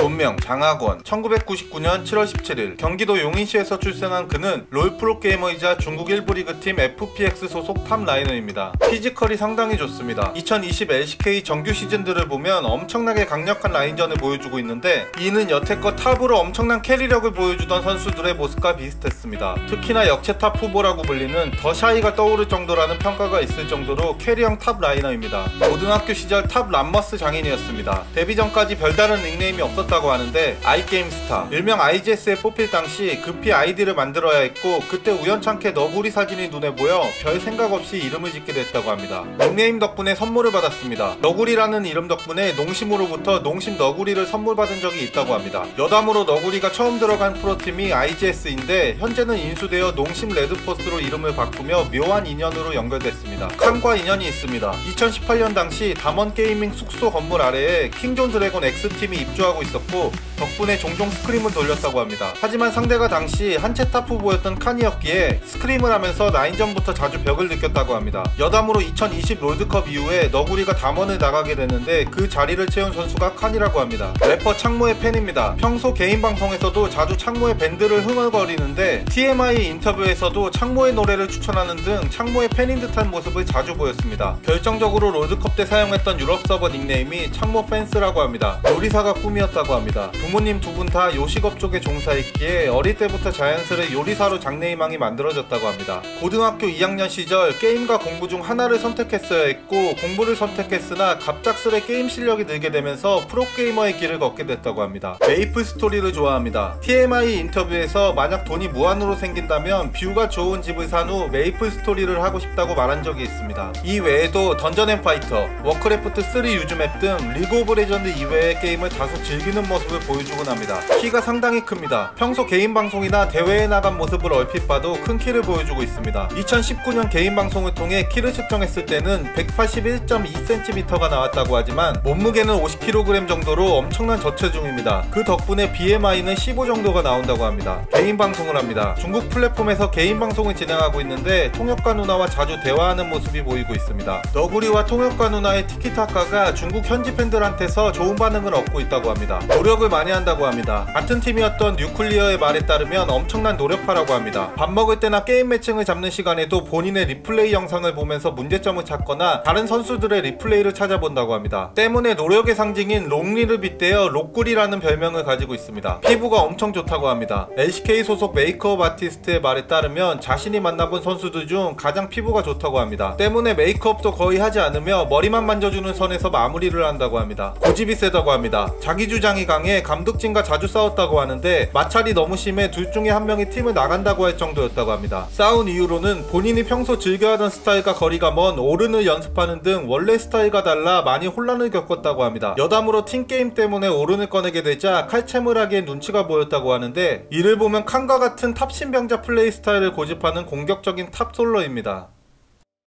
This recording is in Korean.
본명 장학원, 1999년 7월 17일 경기도 용인시에서 출생한 그는 롤 프로게이머이자 중국 1부 리그팀 FPX 소속 탑 라이너입니다. 피지컬이 상당히 좋습니다. 2020 LCK 정규 시즌들을 보면 엄청나게 강력한 라인전을 보여주고 있는데, 이는 여태껏 탑으로 엄청난 캐리력을 보여주던 선수들의 모습과 비슷했습니다. 특히나 역체 탑 후보라고 불리는 더 샤이가 떠오를 정도라는 평가가 있을 정도로 캐리형 탑 라이너입니다. 고등학교 시절 탑 람머스 장인이었습니다. 데뷔 전까지 별다른 닉네임이 없었다고 하는데 아이게임스타, 일명 IGS에 뽑힐 당시 급히 아이디를 만들어야 했고, 그때 우연찮게 너구리 사진이 눈에 보여 별 생각 없이 이름을 짓게 됐다고 합니다. 닉네임 덕분에 선물을 받았습니다. 너구리라는 이름 덕분에 농심으로부터 농심 너구리를 선물 받은 적이 있다고 합니다. 여담으로 너구리가 처음 들어간 프로팀이 IGS인데 현재는 인수되어 농심 레드포스로 이름을 바꾸며 묘한 인연으로 연결됐습니다. 칸과 인연이 있습니다. 2018년 당시 담원 게이밍 숙소 건물 아래에 킹존 드래곤 X팀이 입주하고 있었고, 덕분에 종종 스크림을 돌렸다고 합니다. 하지만 상대가 당시 한채 탑 후보였던 칸이었기에 스크림을 하면서 라인전부터 자주 벽을 느꼈다고 합니다. 여담으로 2020 롤드컵 이후에 너구리가 담원을 나가게 되는데 그 자리를 채운 선수가 칸이라고 합니다. 래퍼 창모의 팬입니다. 평소 개인 방송에서도 자주 창모의 밴드를 흥얼거리는데 TMI 인터뷰에서도 창모의 노래를 추천하는 등 창모의 팬인 듯한 모습을 자주 보였습니다. 결정적으로 롤드컵 때 사용했던 유럽 서버 닉네임이 창모 팬스라고 합니다. 요리사가 꿈이었다고 합니다. 부모님 두 분 다 요식업 쪽에 종사했기에 어릴 때부터 자연스레 요리사로 장래희망이 만들어졌다고 합니다. 고등학교 2학년 시절 게임과 공부 중 하나를 선택했어야 했고, 공부를 선택했으나 갑작스레 게임 실력이 늘게 되면서 프로게이머의 길을 걷게 됐다고 합니다. 메이플 스토리를 좋아합니다. TMI 인터뷰에서 만약 돈이 무한으로 생긴다면 뷰가 좋은 집을 산 후 메이플 스토리를 하고 싶다고 말한 적이 있습니다. 이 외에도 던전 앤 파이터, 워크래프트 3 유즈맵 등 리그 오브 레전드 이외의 게임을 다소 즐기는 모습을 보여주곤 합니다. 키가 상당히 큽니다. 평소 개인 방송이나 대회에 나간 모습을 얼핏 봐도 큰 키를 보여주고 있습니다. 2019년 개인 방송을 통해 키를 측정했을 때는 181.2cm가 나왔다고 하지만 몸무게는 50kg 정도로 엄청난 저체중입니다. 그 덕분에 BMI는 15 정도가 나온다고 합니다. 개인 방송을 합니다. 중국 플랫폼에서 개인 방송을 진행하고 있는데 통역가 누나와 자주 대화하는 모습이 보이고 있습니다. 너구리와 통역가 누나의 티키타카가 중국 현지 팬들한테서 좋은 반응을 얻고 있다고 합니다. 노력을 많이 한다고 합니다. 같은 팀이었던 뉴클리어의 말에 따르면 엄청난 노력파라고 합니다. 밥 먹을 때나 게임 매칭을 잡는 시간에도 본인의 리플레이 영상을 보면서 문제점을 찾거나 다른 선수들의 리플레이를 찾아본다고 합니다. 때문에 노력의 상징인 롱리를 빗대어 록구리라는 별명을 가지고 있습니다. 피부가 엄청 좋다고 합니다. LCK 소속 메이크업 아티스트의 말에 따르면 자신이 만나본 선수들 중 가장 피부가 좋다고 합니다. 때문에 메이크업도 거의 하지 않으며 머리만 만져주는 선에서 마무리를 한다고 합니다. 고집이 세다고 합니다. 자기 주장이 강해 감독진과 자주 싸웠다고 하는데 마찰이 너무 심해 둘 중에 한 명이 팀을 나간다고 할 정도였다고 합니다. 싸운 이유로는 본인이 평소 즐겨하던 스타일과 거리가 먼 오른을 연습하는 등 원래 스타일과 달라 많이 혼란을 겪었다고 합니다. 여담으로 팀게임 때문에 오른을 꺼내게 되자 칼챔을 하기에 눈치가 보였다고 하는데, 이를 보면 칸과 같은 탑 신병자 플레이 스타일을 고집하는 공격적인 탑 솔러입니다.